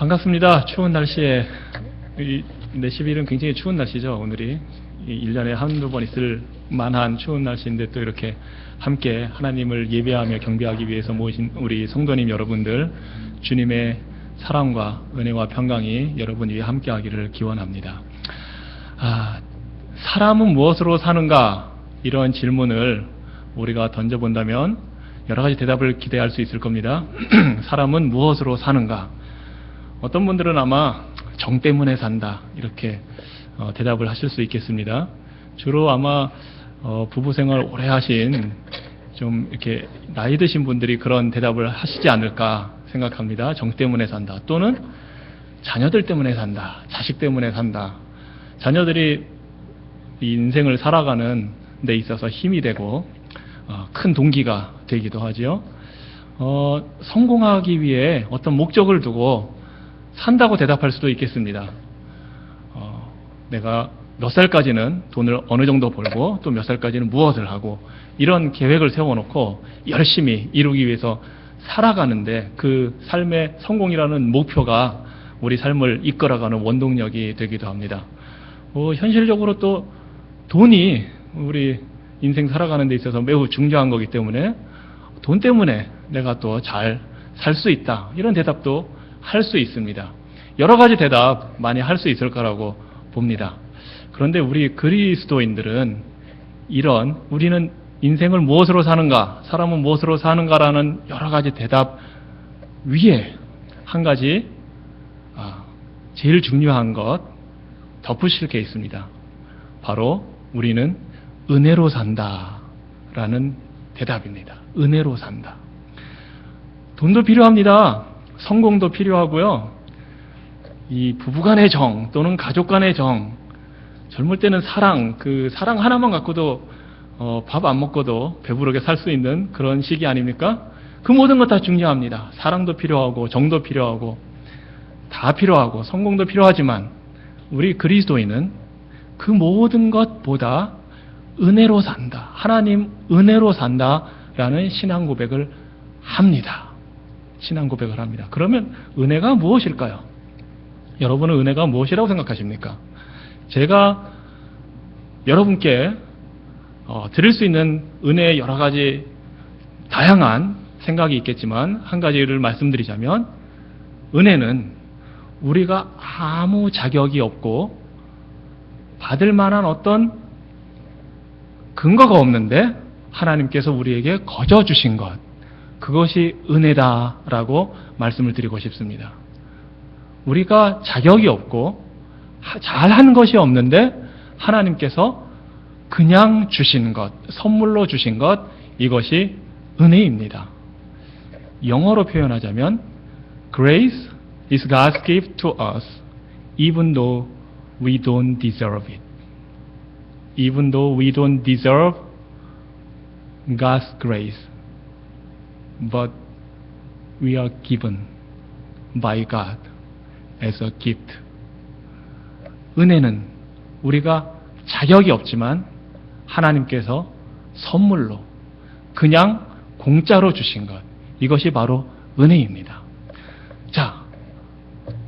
반갑습니다. 추운 날씨에, 이 내시빌은 굉장히 추운 날씨죠. 오늘이 1년에 한두 번 있을 만한 추운 날씨인데 또 이렇게 함께 하나님을 예배하며 경배하기 위해서 모이신 우리 성도님 여러분들, 주님의 사랑과 은혜와 평강이 여러분 위에 함께하기를 기원합니다. 사람은 무엇으로 사는가? 이런 질문을 우리가 던져본다면 여러 가지 대답을 기대할 수 있을 겁니다. 사람은 무엇으로 사는가? 어떤 분들은 아마 정 때문에 산다, 이렇게 대답을 하실 수 있겠습니다. 주로 아마 부부 생활 오래 하신 좀 이렇게 나이 드신 분들이 그런 대답을 하시지 않을까 생각합니다. 정 때문에 산다, 또는 자녀들 때문에 산다, 자식 때문에 산다. 자녀들이 이 인생을 살아가는 데 있어서 힘이 되고 큰 동기가 되기도 하죠. 성공하기 위해 어떤 목적을 두고 산다고 대답할 수도 있겠습니다. 내가 몇 살까지는 돈을 어느 정도 벌고 또 몇 살까지는 무엇을 하고 이런 계획을 세워놓고 열심히 이루기 위해서 살아가는데 그 삶의 성공이라는 목표가 우리 삶을 이끌어가는 원동력이 되기도 합니다. 현실적으로 또 돈이 우리 인생 살아가는 데 있어서 매우 중요한 거기 때문에 돈 때문에 내가 또 잘 살 수 있다, 이런 대답도 할 수 있습니다. 여러 가지 대답 많이 할 수 있을 거라고 봅니다. 그런데 우리 그리스도인들은 우리는 인생을 무엇으로 사는가, 사람은 무엇으로 사는가라는 여러 가지 대답 위에 한 가지 제일 중요한 것 덧붙일 게 있습니다. 바로 우리는 은혜로 산다라는 대답입니다. 은혜로 산다. 돈도 필요합니다. 성공도 필요하고요. 이 부부간의 정 또는 가족간의 정, 젊을 때는 사랑, 그 사랑 하나만 갖고도 밥 안 먹고도 배부르게 살 수 있는 그런 시기 아닙니까? 그 모든 것 다 중요합니다. 사랑도 필요하고 정도 필요하고 다 필요하고 성공도 필요하지만 우리 그리스도인은 그 모든 것보다 은혜로 산다, 하나님 은혜로 산다라는 신앙 고백을 합니다. 신앙 고백을 합니다. 그러면 은혜가 무엇일까요? 여러분은 은혜가 무엇이라고 생각하십니까? 제가 여러분께 드릴 수 있는 은혜의 여러 가지 다양한 생각이 있겠지만 한 가지를 말씀드리자면, 은혜는 우리가 아무 자격이 없고 받을 만한 어떤 근거가 없는데 하나님께서 우리에게 거저 주신 것, 그것이 은혜다라고 말씀을 드리고 싶습니다. 우리가 자격이 없고 잘한 것이 없는데 하나님께서 그냥 주신 것, 선물로 주신 것, 이것이 은혜입니다. 영어로 표현하자면 Grace is God's gift to us even though we don't deserve it. Even though we don't deserve God's grace, but we are given by God as a gift. 은혜는 우리가 자격이 없지만 하나님께서 선물로 그냥 공짜로 주신 것, 이것이 바로 은혜입니다. 자,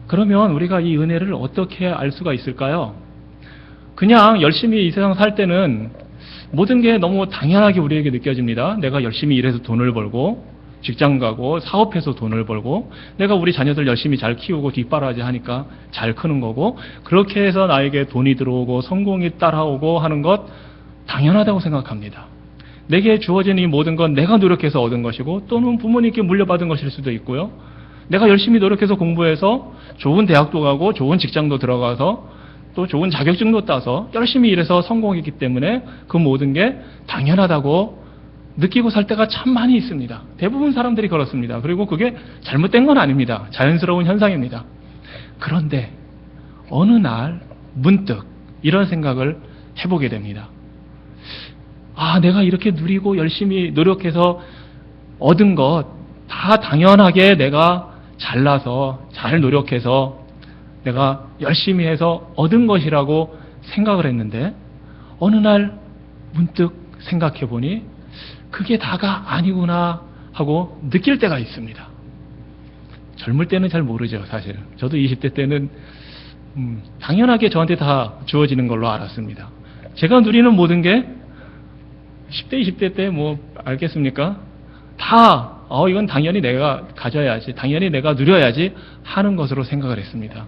그러면 우리가 이 은혜를 어떻게 알 수가 있을까요? 그냥 열심히 이 세상 살 때는 모든 게 너무 당연하게 우리에게 느껴집니다. 내가 열심히 일해서 돈을 벌고 직장 가고 사업해서 돈을 벌고 내가 우리 자녀들 열심히 잘 키우고 뒷바라지 하니까 잘 크는 거고, 그렇게 해서 나에게 돈이 들어오고 성공이 따라오고 하는 것 당연하다고 생각합니다. 내게 주어진 이 모든 건 내가 노력해서 얻은 것이고 또는 부모님께 물려받은 것일 수도 있고요. 내가 열심히 노력해서 공부해서 좋은 대학도 가고 좋은 직장도 들어가서 또 좋은 자격증도 따서 열심히 일해서 성공했기 때문에 그 모든 게 당연하다고 느끼고 살 때가 참 많이 있습니다. 대부분 사람들이 그렇습니다. 그리고 그게 잘못된 건 아닙니다. 자연스러운 현상입니다. 그런데 어느 날 문득 이런 생각을 해보게 됩니다. 내가 이렇게 누리고 열심히 노력해서 얻은 것 다 당연하게 내가 잘나서 잘 노력해서 내가 열심히 해서 얻은 것이라고 생각을 했는데 어느 날 문득 생각해 보니 그게 다가 아니구나 하고 느낄 때가 있습니다. 젊을 때는 잘 모르죠, 사실. 저도 20대 때는 당연하게 저한테 다 주어지는 걸로 알았습니다. 제가 누리는 모든 게 10대, 20대 때 뭐 알겠습니까? 다 이건 당연히 내가 가져야지, 당연히 내가 누려야지 하는 것으로 생각을 했습니다.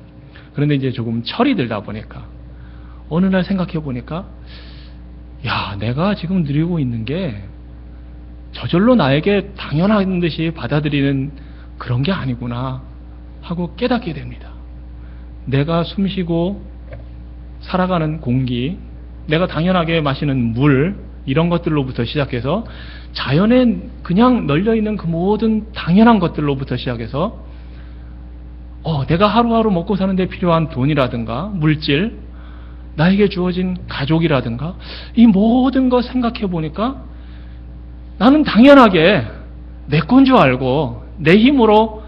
그런데 이제 조금 철이 들다 보니까 어느 날 생각해 보니까 야, 내가 지금 누리고 있는 게 저절로 나에게 당연한 듯이 받아들이는 그런 게 아니구나 하고 깨닫게 됩니다. 내가 숨쉬고 살아가는 공기, 내가 당연하게 마시는 물, 이런 것들로부터 시작해서 자연에 그냥 널려있는 그 모든 당연한 것들로부터 시작해서 내가 하루하루 먹고 사는데 필요한 돈이라든가 물질, 나에게 주어진 가족이라든가 이 모든 것 생각해 보니까 나는 당연하게 내 건 줄 알고 내 힘으로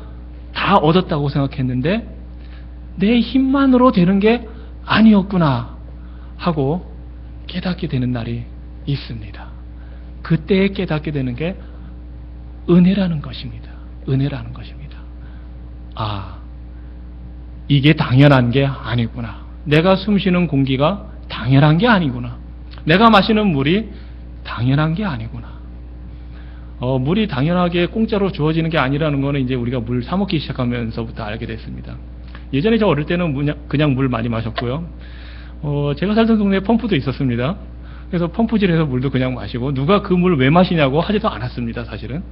다 얻었다고 생각했는데 내 힘만으로 되는 게 아니었구나 하고 깨닫게 되는 날이 있습니다. 그때 깨닫게 되는 게 은혜라는 것입니다. 은혜라는 것입니다. 이게 당연한 게 아니구나. 내가 숨쉬는 공기가 당연한 게 아니구나. 내가 마시는 물이 당연한 게 아니구나. 물이 당연하게 공짜로 주어지는 게 아니라는 거는 이제 우리가 물 사 먹기 시작하면서부터 알게 됐습니다. 예전에 저 어릴 때는 그냥 물 많이 마셨고요. 제가 살던 동네에 펌프도 있었습니다. 그래서 펌프질해서 물도 그냥 마시고 누가 그 물 왜 마시냐고 하지도 않았습니다, 사실은.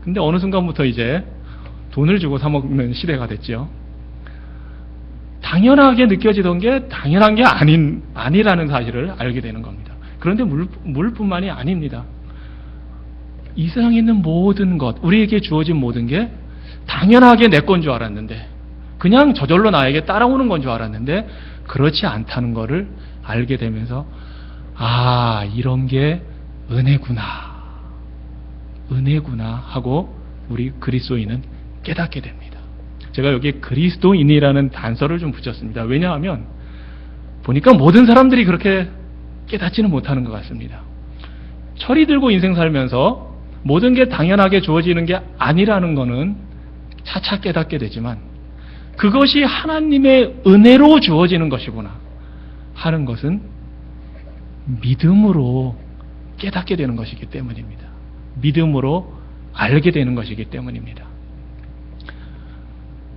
근데 어느 순간부터 이제 돈을 주고 사 먹는 시대가 됐죠. 당연하게 느껴지던 게 당연한 게 아니라는 사실을 알게 되는 겁니다. 그런데 물뿐만이 아닙니다. 이 세상에 있는 모든 것, 우리에게 주어진 모든 게 당연하게 내 건 줄 알았는데, 그냥 저절로 나에게 따라오는 건 줄 알았는데 그렇지 않다는 것을 알게 되면서 이런 게 은혜구나 하고 우리 그리스도인은 깨닫게 됩니다. 제가 여기 그리스도인이라는 단서를 좀 붙였습니다. 왜냐하면 보니까 모든 사람들이 그렇게 깨닫지는 못하는 것 같습니다. 철이 들고 인생 살면서 모든 게 당연하게 주어지는 게 아니라는 거는 차차 깨닫게 되지만 그것이 하나님의 은혜로 주어지는 것이구나 하는 것은 믿음으로 깨닫게 되는 것이기 때문입니다. 믿음으로 알게 되는 것이기 때문입니다.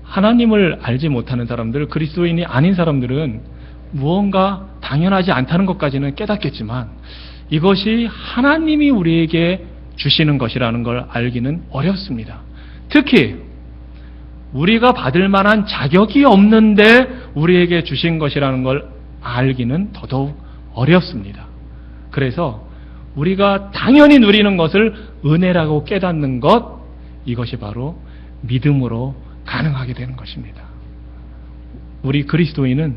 하나님을 알지 못하는 사람들, 그리스도인이 아닌 사람들은 무언가 당연하지 않다는 것까지는 깨닫겠지만 이것이 하나님이 우리에게 주시는 것이라는 걸 알기는 어렵습니다. 특히 우리가 받을 만한 자격이 없는데 우리에게 주신 것이라는 걸 알기는 더더욱 어렵습니다. 그래서 우리가 당연히 누리는 것을 은혜라고 깨닫는 것, 이것이 바로 믿음으로 가능하게 되는 것입니다. 우리 그리스도인은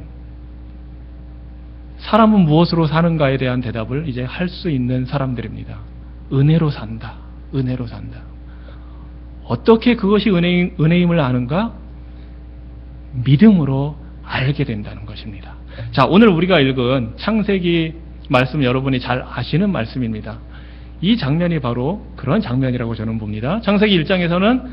사람은 무엇으로 사는가에 대한 대답을 이제 할 수 있는 사람들입니다. 은혜로 산다. 은혜로 산다. 어떻게 그것이 은혜임을 아는가? 믿음으로 알게 된다는 것입니다. 자, 오늘 우리가 읽은 창세기 말씀 여러분이 잘 아시는 말씀입니다. 이 장면이 바로 그런 장면이라고 저는 봅니다. 창세기 1장에서는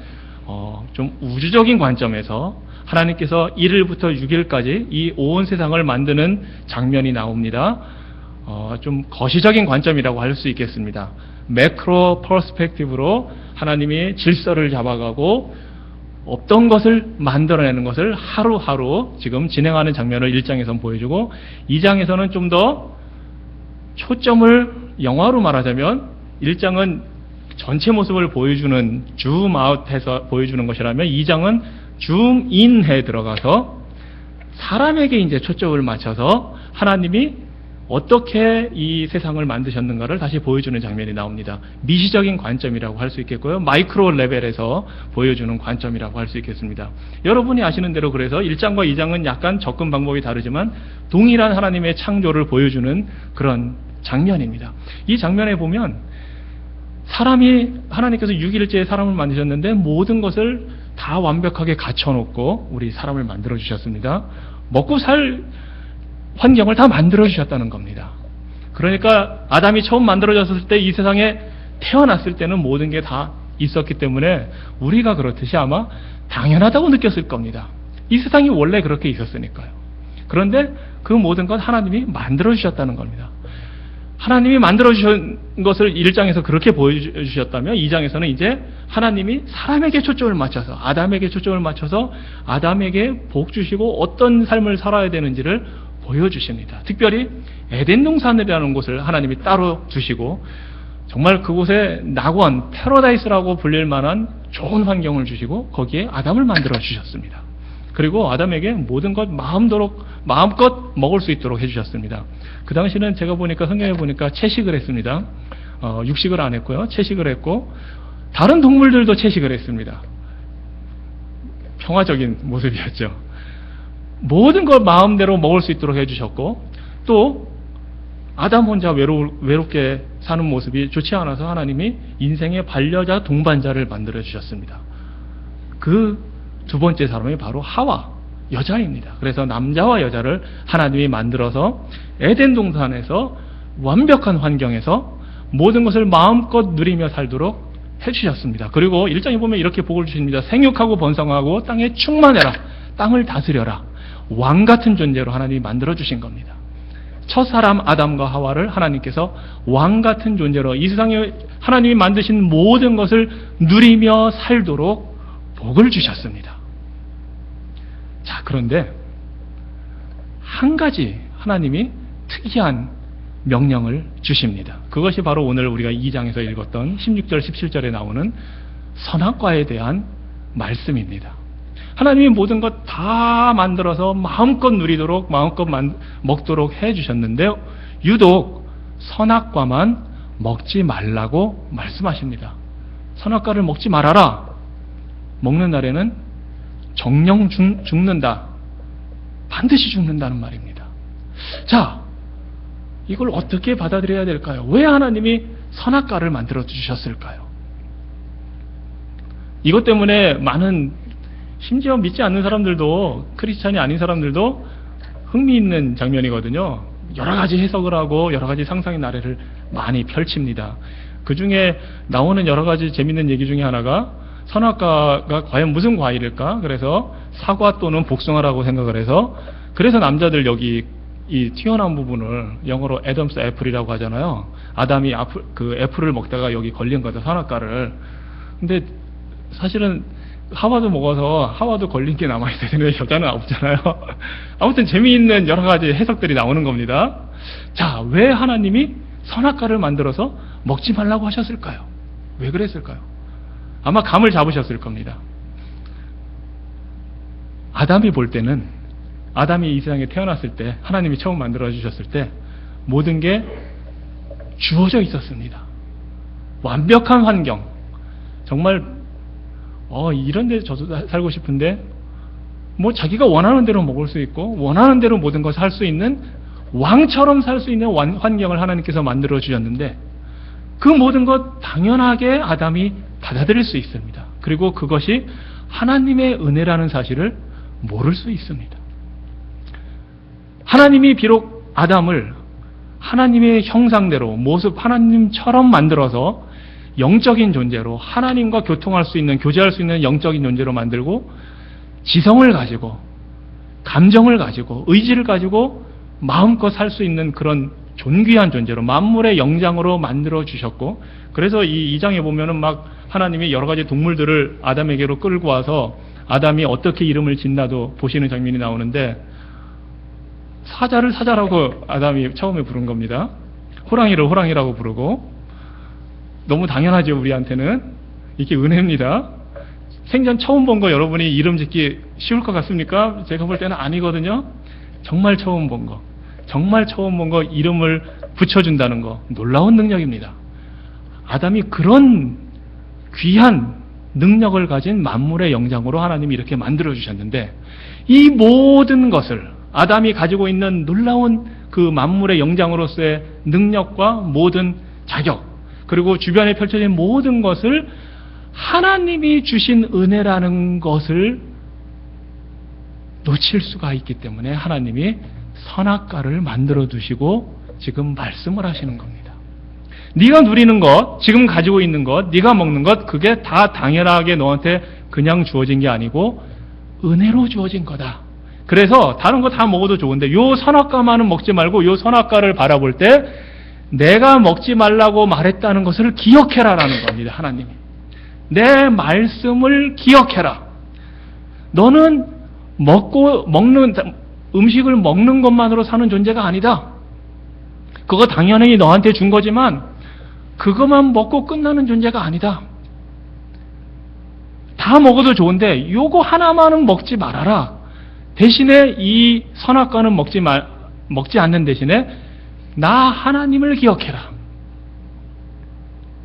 좀 우주적인 관점에서 하나님께서 1일부터 6일까지 이 온 세상을 만드는 장면이 나옵니다. 좀 거시적인 관점이라고 할 수 있겠습니다. 매크로 퍼스펙티브로 하나님이 질서를 잡아가고 없던 것을 만들어내는 것을 하루하루 지금 진행하는 장면을 1장에서는 보여주고 2장에서는 좀 더 초점을 영화로 말하자면 1장은 전체 모습을 보여주는 줌아웃해서 보여주는 것이라면 2장은 줌인해 들어가서 사람에게 이제 초점을 맞춰서 하나님이 어떻게 이 세상을 만드셨는가를 다시 보여주는 장면이 나옵니다. 미시적인 관점이라고 할 수 있겠고요. 마이크로 레벨에서 보여주는 관점이라고 할 수 있겠습니다. 여러분이 아시는 대로 그래서 1장과 2장은 약간 접근 방법이 다르지만 동일한 하나님의 창조를 보여주는 그런 장면입니다. 이 장면에 보면 하나님께서 6일째에 사람을 만드셨는데 모든 것을 다 완벽하게 갖춰놓고 우리 사람을 만들어 주셨습니다. 먹고 살 환경을 다 만들어 주셨다는 겁니다. 그러니까 아담이 처음 만들어졌을 때 이 세상에 태어났을 때는 모든 게 다 있었기 때문에 우리가 그렇듯이 아마 당연하다고 느꼈을 겁니다. 이 세상이 원래 그렇게 있었으니까요. 그런데 그 모든 것 하나님이 만들어주셨다는 겁니다. 하나님이 만들어주신 것을 1장에서 그렇게 보여주셨다면 2장에서는 이제 하나님이 사람에게 초점을 맞춰서, 아담에게 초점을 맞춰서 아담에게 복 주시고 어떤 삶을 살아야 되는지를 보여주십니다. 특별히 에덴 동산이라는 곳을 하나님이 따로 주시고 정말 그곳에 낙원, 패러다이스라고 불릴 만한 좋은 환경을 주시고 거기에 아담을 만들어 주셨습니다. 그리고 아담에게 모든 것 마음껏 먹을 수 있도록 해주셨습니다. 그 당시는 제가 보니까 성경에 보니까 채식을 했습니다. 육식을 안 했고요. 채식을 했고 다른 동물들도 채식을 했습니다. 평화적인 모습이었죠. 모든 걸 마음대로 먹을 수 있도록 해주셨고 또 아담 혼자 외롭게 사는 모습이 좋지 않아서 하나님이 인생의 반려자 동반자를 만들어 주셨습니다. 그 두 번째 사람이 바로 하와, 여자입니다. 그래서 남자와 여자를 하나님이 만들어서 에덴 동산에서 완벽한 환경에서 모든 것을 마음껏 누리며 살도록 해주셨습니다. 그리고 1장에 보면 이렇게 복을 주십니다. 생육하고 번성하고 땅에 충만해라. 땅을 다스려라. 왕 같은 존재로 하나님이 만들어 주신 겁니다. 첫 사람 아담과 하와를 하나님께서 왕 같은 존재로 이 세상에 하나님이 만드신 모든 것을 누리며 살도록 복을 주셨습니다. 자, 그런데 한 가지 하나님이 특이한 명령을 주십니다. 그것이 바로 오늘 우리가 2장에서 읽었던 16절, 17절에 나오는 선악과에 대한 말씀입니다. 하나님이 모든 것 다 만들어서 마음껏 누리도록 마음껏 먹도록 해주셨는데 유독 선악과만 먹지 말라고 말씀하십니다. 선악과를 먹지 말아라. 먹는 날에는 정령 죽는다. 반드시 죽는다는 말입니다. 자, 이걸 어떻게 받아들여야 될까요? 왜 하나님이 선악과를 만들어 주셨을까요? 이것 때문에 많은 심지어 믿지 않는 사람들도 크리스찬이 아닌 사람들도 흥미있는 장면이거든요. 여러 가지 해석을 하고 여러 가지 상상의 나래를 많이 펼칩니다. 그 중에 나오는 여러 가지 재밌는 얘기 중에 하나가 선악과가 과연 무슨 과일일까? 그래서 사과 또는 복숭아라고 생각을 해서 그래서 남자들 여기 이 튀어나온 부분을 영어로 애덤스 애플이라고 하잖아요. 아담이 그 애플을 먹다가 여기 걸린 거다, 선악과를. 근데 사실은 하와도 먹어서 하와도 걸린 게 남아있어야 되는데 여자는 없잖아요. 아무튼 재미있는 여러 가지 해석들이 나오는 겁니다. 자, 왜 하나님이 선악과를 만들어서 먹지 말라고 하셨을까요? 왜 그랬을까요? 아마 감을 잡으셨을 겁니다. 아담이 볼 때는, 아담이 이 세상에 태어났을 때, 하나님이 처음 만들어 주셨을 때 모든 게 주어져 있었습니다. 완벽한 환경. 정말 이런 데 저도 살고 싶은데 뭐 자기가 원하는 대로 먹을 수 있고 원하는 대로 모든 것을 할 수 있는 왕처럼 살 수 있는 환경을 하나님께서 만들어 주셨는데 그 모든 것 당연하게 아담이 받아들일 수 있습니다. 그리고 그것이 하나님의 은혜라는 사실을 모를 수 있습니다. 하나님이 비록 아담을 하나님의 형상대로 모습 하나님처럼 만들어서 영적인 존재로 하나님과 교통할 수 있는, 교제할 수 있는 영적인 존재로 만들고 지성을 가지고 감정을 가지고 의지를 가지고 마음껏 살 수 있는 그런 존귀한 존재로 만물의 영장으로 만들어 주셨고, 그래서 이 2장에 보면은 막 하나님이 여러 가지 동물들을 아담에게로 끌고 와서 아담이 어떻게 이름을 짓나도 보시는 장면이 나오는데 사자를 사자라고 아담이 처음에 부른 겁니다. 호랑이를 호랑이라고 부르고, 너무 당연하죠. 우리한테는 이게 은혜입니다. 생전 처음 본 거 여러분이 이름 짓기 쉬울 것 같습니까? 제가 볼 때는 아니거든요. 정말 처음 본 거, 정말 처음 본 거 이름을 붙여준다는 거 놀라운 능력입니다. 아담이 그런 귀한 능력을 가진 만물의 영장으로 하나님이 이렇게 만들어 주셨는데 이 모든 것을 아담이 가지고 있는 놀라운 그 만물의 영장으로서의 능력과 모든 자격, 그리고 주변에 펼쳐진 모든 것을 하나님이 주신 은혜라는 것을 놓칠 수가 있기 때문에 하나님이 선악과를 만들어 두시고 지금 말씀을 하시는 겁니다. 네가 누리는 것, 지금 가지고 있는 것, 네가 먹는 것, 그게 다 당연하게 너한테 그냥 주어진 게 아니고 은혜로 주어진 거다. 그래서 다른 거 다 먹어도 좋은데 요 선악과만은 먹지 말고 요 선악과를 바라볼 때 내가 먹지 말라고 말했다는 것을 기억해라라는 겁니다. 하나님이. 내 말씀을 기억해라. 너는 음식을 먹는 것만으로 사는 존재가 아니다. 그거 당연히 너한테 준 거지만 그것만 먹고 끝나는 존재가 아니다. 다 먹어도 좋은데 요거 하나만은 먹지 말아라. 대신에 이 선악과는 먹지 않는 대신에 나 하나님을 기억해라.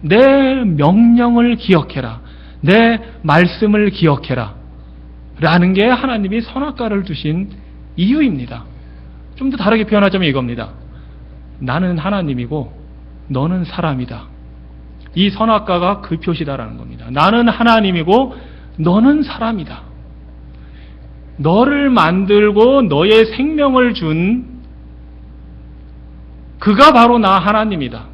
내 명령을 기억해라. 내 말씀을 기억해라. 라는 게 하나님이 선악과를 두신 이유입니다. 좀 더 다르게 표현하자면 이겁니다. 나는 하나님이고 너는 사람이다. 이 선악과가 그 표시다라는 겁니다. 나는 하나님이고 너는 사람이다. 너를 만들고 너의 생명을 준 그가 바로 나 하나님이다.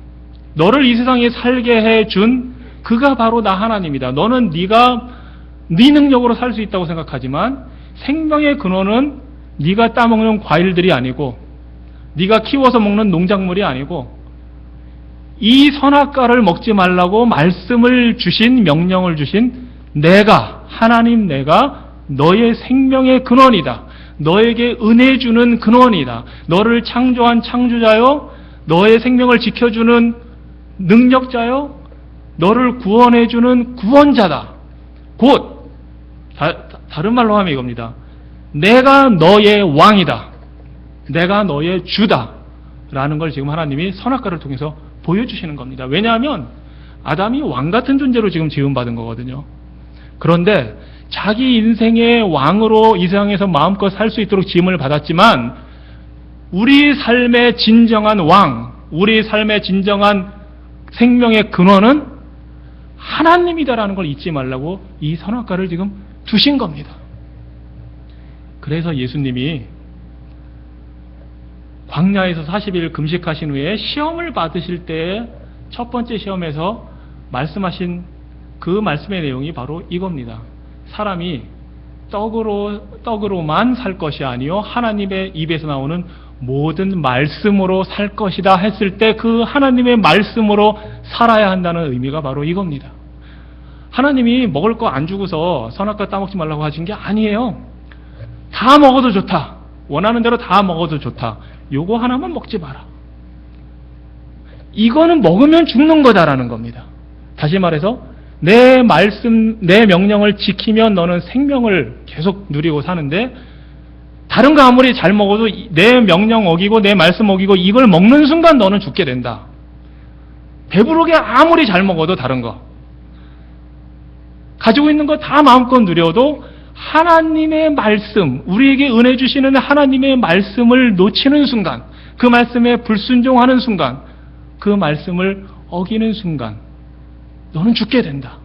너를 이 세상에 살게 해준 그가 바로 나 하나님이다. 너는 네 능력으로 살 수 있다고 생각하지만 생명의 근원은 네가 따먹는 과일들이 아니고 네가 키워서 먹는 농작물이 아니고 이 선악과를 먹지 말라고 말씀을 주신, 명령을 주신 내가, 하나님 내가 너의 생명의 근원이다. 너에게 은혜 주는 근원이다. 너를 창조한 창조자요, 너의 생명을 지켜주는 능력자요, 너를 구원해주는 구원자다. 곧 다른 말로 하면 이겁니다. 내가 너의 왕이다. 내가 너의 주다. 라는 걸 지금 하나님이 선악과를 통해서 보여주시는 겁니다. 왜냐하면 아담이 왕 같은 존재로 지금 지음받은 거거든요. 그런데 자기 인생의 왕으로 이 세상에서 마음껏 살 수 있도록 지음을 받았지만 우리 삶의 진정한 왕, 우리 삶의 진정한 생명의 근원은 하나님이다라는 걸 잊지 말라고 이 선악과를 지금 두신 겁니다. 그래서 예수님이 광야에서 40일 금식하신 후에 시험을 받으실 때 첫 번째 시험에서 말씀하신 그 말씀의 내용이 바로 이겁니다. 사람이 떡으로만 살 것이 아니요 하나님의 입에서 나오는 모든 말씀으로 살 것이다 했을 때 그 하나님의 말씀으로 살아야 한다는 의미가 바로 이겁니다. 하나님이 먹을 거 안 주고서 선악과 따먹지 말라고 하신 게 아니에요. 다 먹어도 좋다. 원하는 대로 다 먹어도 좋다. 요거 하나만 먹지 마라. 이거는 먹으면 죽는 거다라는 겁니다. 다시 말해서 내 말씀, 내 명령을 지키면 너는 생명을 계속 누리고 사는데 다른 거 아무리 잘 먹어도 내 명령 어기고 내 말씀 어기고 이걸 먹는 순간 너는 죽게 된다. 배부르게 아무리 잘 먹어도 다른 거 가지고 있는 거 다 마음껏 누려도 하나님의 말씀, 우리에게 은혜 주시는 하나님의 말씀을 놓치는 순간, 그 말씀에 불순종하는 순간, 그 말씀을 어기는 순간 너는 죽게 된다.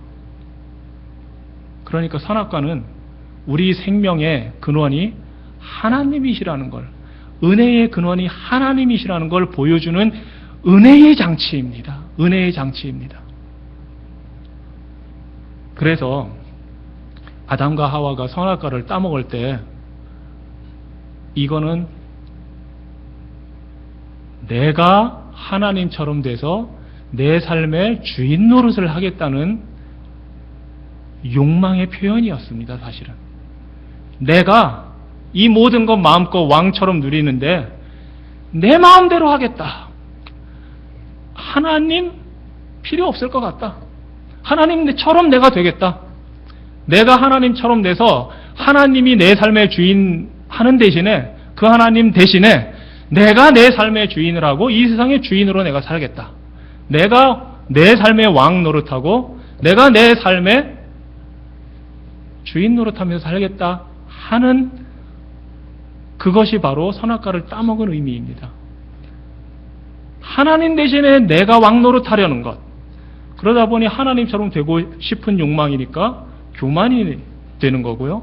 그러니까 선악과는 우리 생명의 근원이 하나님이시라는 걸, 은혜의 근원이 하나님이시라는 걸 보여주는 은혜의 장치입니다. 은혜의 장치입니다. 그래서 아담과 하와가 선악과를 따먹을 때 이거는 내가 하나님처럼 돼서 내 삶의 주인 노릇을 하겠다는 욕망의 표현이었습니다. 사실은 내가 이 모든 것 마음껏 왕처럼 누리는데 내 마음대로 하겠다. 하나님 필요 없을 것 같다. 하나님처럼 내가 되겠다. 내가 하나님처럼 돼서 하나님이 내 삶의 주인 하는 대신에 그 하나님 대신에 내가 내 삶의 주인을 하고 이 세상의 주인으로 내가 살겠다. 내가 내 삶의 왕 노릇하고 내가 내 삶의 주인 노릇하면서 살겠다 하는 그것이 바로 선악과를 따먹은 의미입니다. 하나님 대신에 내가 왕 노릇하려는 것. 그러다 보니 하나님처럼 되고 싶은 욕망이니까 교만이 되는 거고요.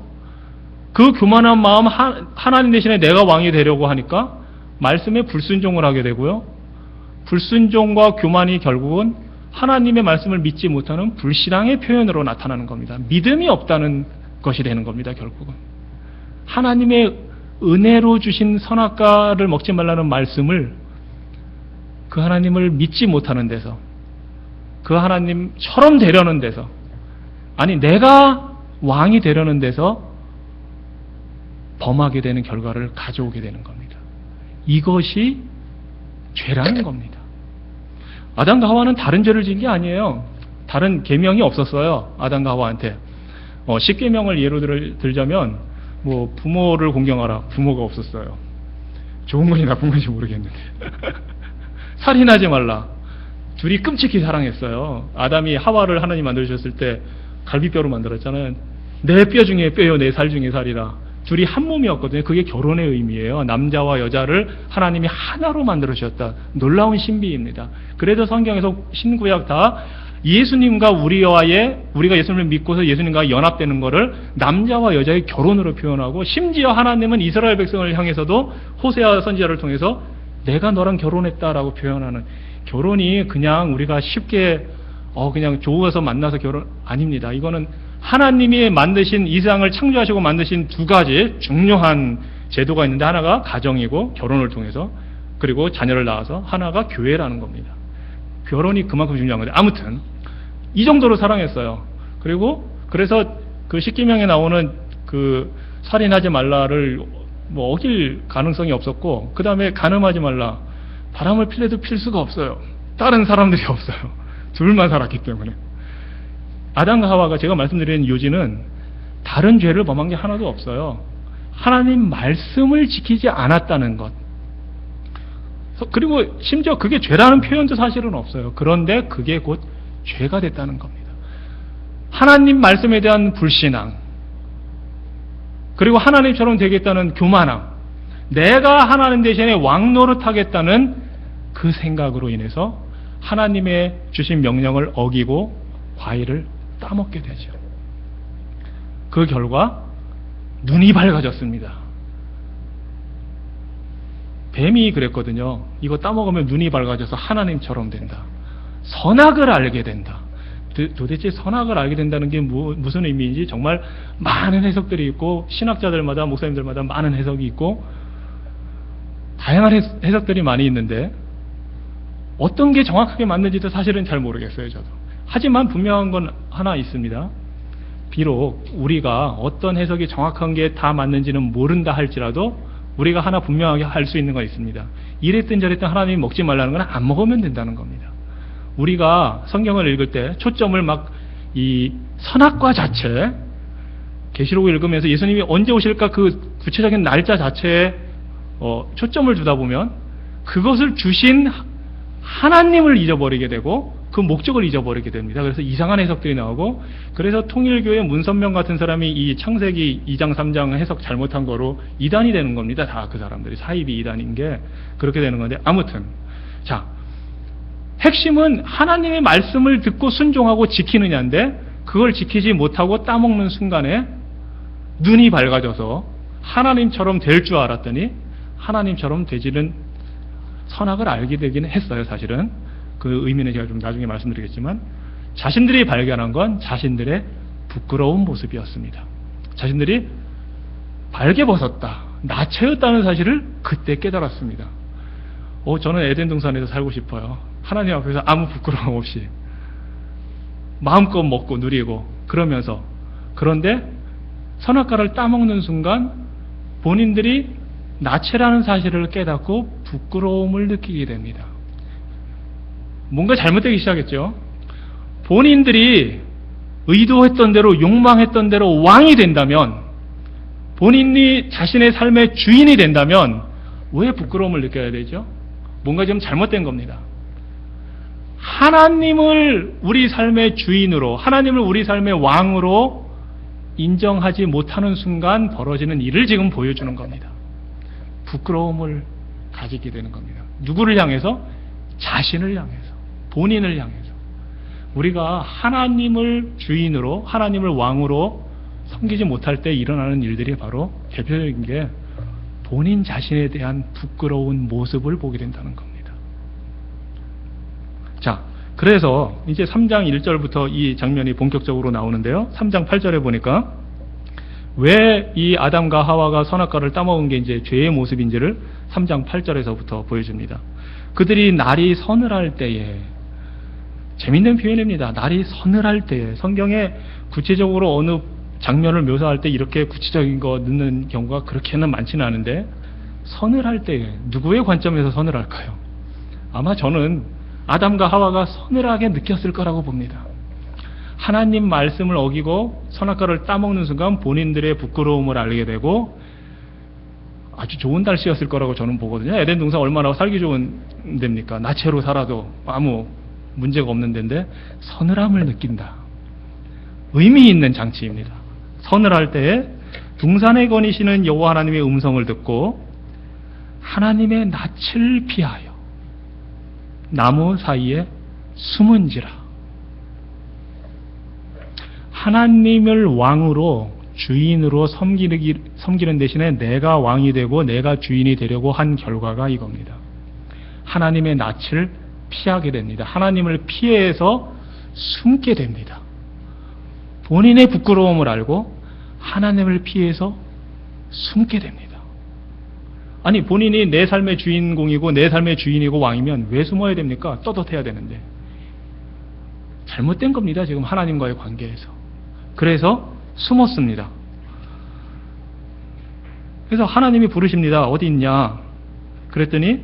그 교만한 마음 하나님 대신에 내가 왕이 되려고 하니까 말씀에 불순종을 하게 되고요. 불순종과 교만이 결국은 하나님의 말씀을 믿지 못하는 불신앙의 표현으로 나타나는 겁니다. 믿음이 없다는 것이 되는 겁니다. 결국은 하나님의 은혜로 주신 선악과를 먹지 말라는 말씀을 그 하나님을 믿지 못하는 데서, 그 하나님처럼 되려는 데서, 아니 내가 왕이 되려는 데서 범하게 되는 결과를 가져오게 되는 겁니다. 이것이 죄라는 겁니다. 아담과 하와는 다른 죄를 지은 게 아니에요. 다른 계명이 없었어요. 아담과 하와한테. 10계명을 예로 들자면 뭐 부모를 공경하라. 부모가 없었어요. 좋은 건지 나쁜 건지 모르겠는데. 살인하지 말라. 둘이 끔찍히 사랑했어요. 아담이 하와를 하나님 만들어주셨을 때 갈비뼈로 만들었잖아요. 내 뼈 중에 뼈요, 내 살 중에 살이라. 둘이 한 몸이었거든요. 그게 결혼의 의미예요. 남자와 여자를 하나님이 하나로 만들어주셨다. 놀라운 신비입니다. 그래서 성경에서 신구약 다 예수님과 우리가 예수님을 믿고서 예수님과 연합되는 것을 남자와 여자의 결혼으로 표현하고, 심지어 하나님은 이스라엘 백성을 향해서도 호세아 선지자를 통해서 내가 너랑 결혼했다라고 표현하는, 결혼이 그냥 우리가 쉽게 그냥 좋아서 만나서 결혼 아닙니다. 이거는 하나님이 만드신, 이 세상을 창조하시고 만드신 두 가지 중요한 제도가 있는데, 하나가 가정이고 결혼을 통해서, 그리고 자녀를 낳아서, 하나가 교회라는 겁니다. 결혼이 그만큼 중요한 건데, 아무튼 이 정도로 사랑했어요. 그래서 그 십계명에 나오는 그 살인하지 말라를 뭐 어길 가능성이 없었고, 그 다음에 간음하지 말라. 바람을 필래도 필 수가 없어요. 다른 사람들이 없어요. 둘만 살았기 때문에. 아담과 하와가 제가 말씀드리는 요지는 다른 죄를 범한 게 하나도 없어요. 하나님 말씀을 지키지 않았다는 것. 그리고 심지어 그게 죄라는 표현도 사실은 없어요. 그런데 그게 곧 죄가 됐다는 겁니다. 하나님 말씀에 대한 불신앙, 그리고 하나님처럼 되겠다는 교만함, 내가 하나님 대신에 왕 노릇하겠다는 그 생각으로 인해서 하나님의 주신 명령을 어기고 과일을 따먹게 되죠. 그 결과 눈이 밝아졌습니다. 뱀이 그랬거든요. 이거 따먹으면 눈이 밝아져서 하나님처럼 된다. 선악을 알게 된다. 도대체 선악을 알게 된다는 게 무슨 의미인지 정말 많은 해석들이 있고, 신학자들마다, 목사님들마다 많은 해석이 있고, 다양한 해석들이 많이 있는데 어떤 게 정확하게 맞는지도 사실은 잘 모르겠어요, 저도. 하지만 분명한 건 하나 있습니다. 비록 우리가 어떤 해석이 정확한 게 다 맞는지는 모른다 할지라도 우리가 하나 분명하게 할 수 있는 건 있습니다. 이랬든 저랬든 하나님이 먹지 말라는 건 안 먹으면 된다는 겁니다. 우리가 성경을 읽을 때 초점을 막 이 선악과 자체, 계시록을 읽으면서 예수님이 언제 오실까 그 구체적인 날짜 자체에 초점을 두다 보면 그것을 주신 하나님을 잊어버리게 되고 그 목적을 잊어버리게 됩니다. 그래서 이상한 해석들이 나오고, 그래서 통일교회 문선명 같은 사람이 이 창세기 2장 3장 해석 잘못한 거로 이단이 되는 겁니다. 다 그 사람들이 사입이 이단인 게 그렇게 되는 건데, 아무튼 자, 핵심은 하나님의 말씀을 듣고 순종하고 지키느냐인데, 그걸 지키지 못하고 따먹는 순간에 눈이 밝아져서 하나님처럼 될 줄 알았더니 하나님처럼 되지는, 선악을 알게 되기는 했어요. 사실은 그 의미는 제가 좀 나중에 말씀드리겠지만, 자신들이 발견한 건 자신들의 부끄러운 모습이었습니다. 자신들이 발개벗었다, 나체였다는 사실을 그때 깨달았습니다. 저는 에덴 동산에서 살고 싶어요. 하나님 앞에서 아무 부끄러움 없이 마음껏 먹고 누리고 그러면서. 그런데 선악과를 따먹는 순간 본인들이 나체라는 사실을 깨닫고 부끄러움을 느끼게 됩니다. 뭔가 잘못되기 시작했죠. 본인들이 의도했던 대로, 욕망했던 대로 왕이 된다면, 본인이 자신의 삶의 주인이 된다면 왜 부끄러움을 느껴야 되죠? 뭔가 좀 잘못된 겁니다. 하나님을 우리 삶의 주인으로, 하나님을 우리 삶의 왕으로 인정하지 못하는 순간 벌어지는 일을 지금 보여주는 겁니다. 부끄러움을 가지게 되는 겁니다. 누구를 향해서? 자신을 향해서, 본인을 향해서. 우리가 하나님을 주인으로, 하나님을 왕으로 섬기지 못할 때 일어나는 일들이 바로 대표적인 게 본인 자신에 대한 부끄러운 모습을 보게 된다는 겁니다. 자, 그래서 이제 3장 1절부터 이 장면이 본격적으로 나오는데요. 3장 8절에 보니까 왜 이 아담과 하와가 선악과를 따먹은 게 이제 죄의 모습인지를 3장 8절에서부터 보여줍니다. 그들이 날이 서늘할 때에, 재밌는 표현입니다. 날이 서늘할 때에, 성경에 구체적으로 어느 장면을 묘사할 때 이렇게 구체적인 거 넣는 경우가 그렇게는 많지는 않은데, 서늘할 때에 누구의 관점에서 서늘할까요? 아마 저는 아담과 하와가 서늘하게 느꼈을 거라고 봅니다. 하나님 말씀을 어기고 선악과를 따먹는 순간 본인들의 부끄러움을 알게 되고 아주 좋은 날씨였을 거라고 저는 보거든요. 에덴 동산 얼마나 살기 좋은 데입니까? 나체로 살아도 아무 문제가 없는 데인데 서늘함을 느낀다. 의미 있는 장치입니다. 서늘할 때에 둥산에 거니시는 여호와 하나님의 음성을 듣고 하나님의 낯을 피하여 나무 사이에 숨은지라. 하나님을 왕으로 주인으로 섬기는 대신에 내가 왕이 되고 내가 주인이 되려고 한 결과가 이겁니다. 하나님의 낯을 피하게 됩니다. 하나님을 피해서 숨게 됩니다. 본인의 부끄러움을 알고 하나님을 피해서 숨게 됩니다. 아니, 본인이 내 삶의 주인공이고 내 삶의 주인이고 왕이면 왜 숨어야 됩니까? 떳떳해야 되는데. 잘못된 겁니다. 지금 하나님과의 관계에서. 그래서 숨었습니다. 그래서 하나님이 부르십니다. 어디 있냐? 그랬더니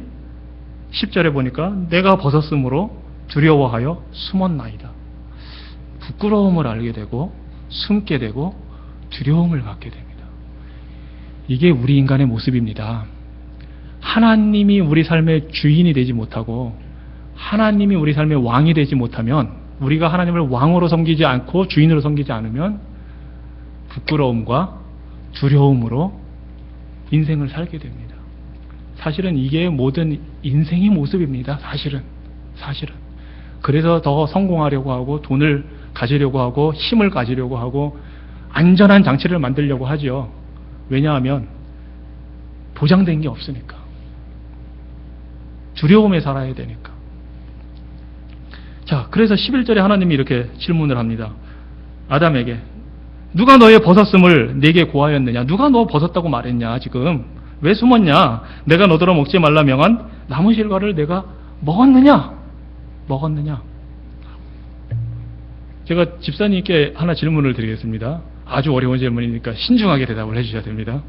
10절에 보니까 내가 벗었으므로 두려워하여 숨었나이다. 부끄러움을 알게 되고 숨게 되고 두려움을 갖게 됩니다. 이게 우리 인간의 모습입니다. 하나님이 우리 삶의 주인이 되지 못하고 하나님이 우리 삶의 왕이 되지 못하면, 우리가 하나님을 왕으로 섬기지 않고 주인으로 섬기지 않으면 부끄러움과 두려움으로 인생을 살게 됩니다. 사실은 이게 모든 인생의 모습입니다. 사실은. 그래서 더 성공하려고 하고 돈을 가지려고 하고 힘을 가지려고 하고 안전한 장치를 만들려고 하죠. 왜냐하면 보장된 게 없으니까. 두려움에 살아야 되니까. 자, 그래서 11절에 하나님이 이렇게 질문을 합니다. 아담에게 누가 너의 벗었음을 내게 고하였느냐? 누가 너 벗었다고 말했냐? 지금 왜 숨었냐? 내가 너더러 먹지 말라 명한 나무 실과를 내가 먹었느냐? 제가 집사님께 하나 질문을 드리겠습니다. 아주 어려운 질문이니까 신중하게 대답을 해주셔야 됩니다.